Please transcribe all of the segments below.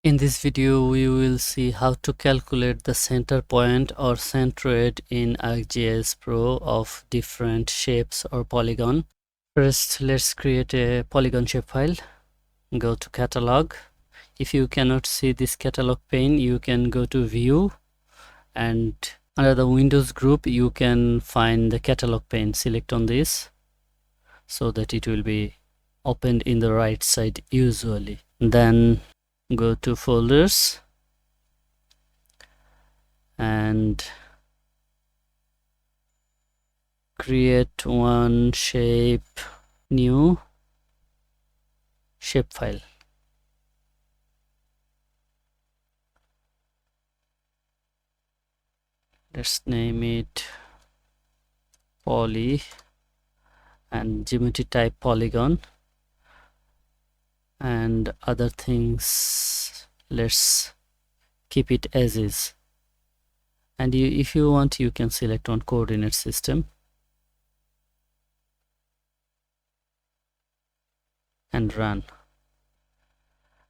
In this video, we will see how to calculate the center point or centroid in ArcGIS Pro of different shapes or polygon. First, let's create a polygon shapefile. Go to catalog. If you cannot see this catalog pane, you can go to view, and under the Windows group, you can find the catalog pane. Select on this so that it will be opened in the right side usually. Then go to folders and create one shape, new shapefile. Let's name it poly and geometry type polygon, and other things let's keep it as is. And if you want, you can select on coordinate system and run.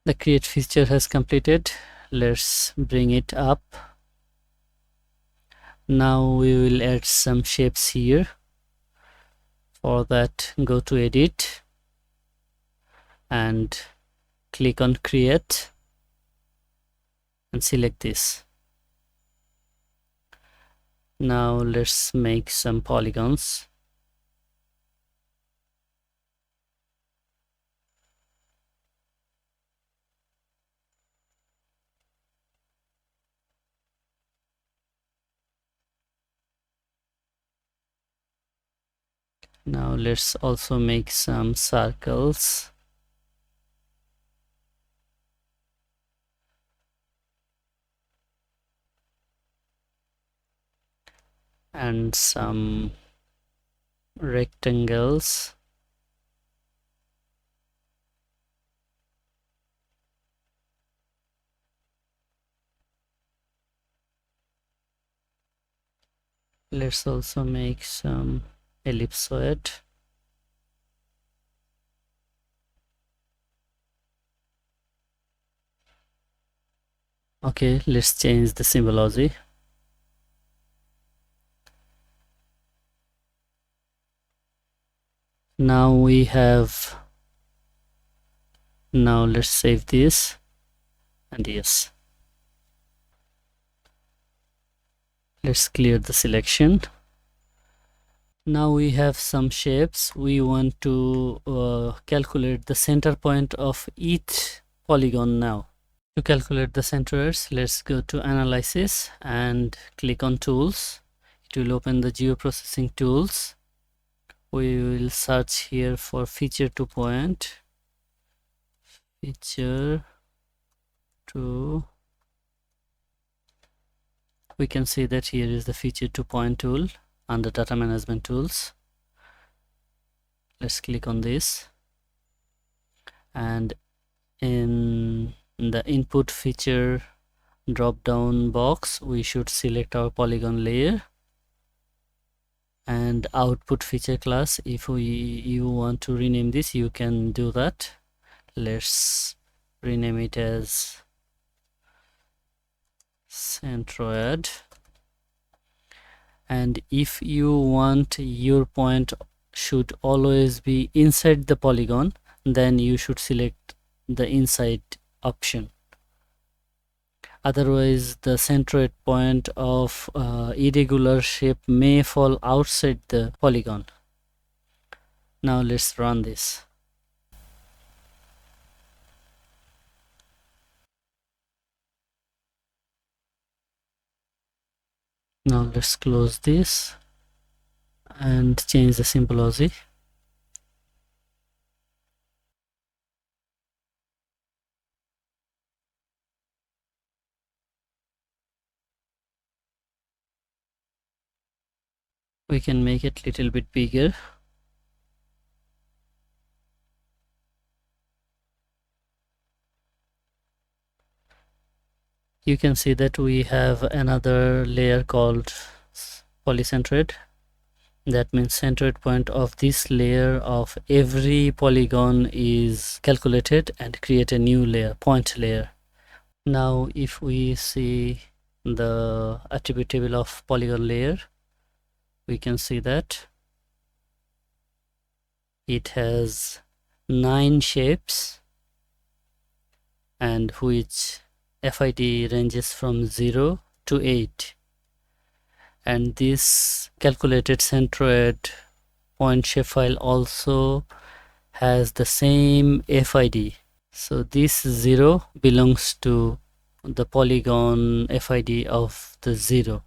The create feature has completed. Let's bring it up. Now we will add some shapes here. For that, go to edit and click on create and select this. Now let's make some polygons. Now let's also make some circles. And some rectangles. Let's also make some ellipsoid. Okay, let's change the symbology. Now we have, now let's save this, and yes, let's clear the selection. Now we have some shapes. We want to calculate the center point of each polygon. Now to calculate the centroids, let's go to analysis and click on tools. It will open the geoprocessing tools. We will search here for feature to point, feature to. We can see that here is the feature to point tool under data management tools. Let's click on this, and in the input feature drop down box, we should select our polygon layer, and output feature class, if you want to rename this, you can do that. Let's rename it as Centroid. And if you want your point should always be inside the polygon, then you should select the inside option. Otherwise, the centroid point of irregular shape may fall outside the polygon. Now let's run this. Now let's close this and change the symbology. We can make it a little bit bigger. You can see that we have another layer called polycentroid. That means centroid point of this layer of every polygon is calculated and create a new layer, point layer. Now if we see the attribute table of polygon layer, we can see that it has 9 shapes, and which FID ranges from 0 to 8, and this calculated centroid point shapefile also has the same FID. So this 0 belongs to the polygon FID of the 0,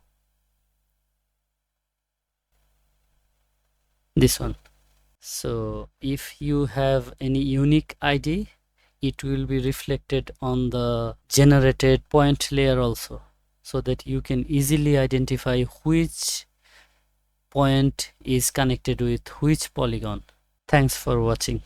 this one. So if you have any unique ID, it will be reflected on the generated point layer also, so that you can easily identify which point is connected with which polygon. Thanks for watching.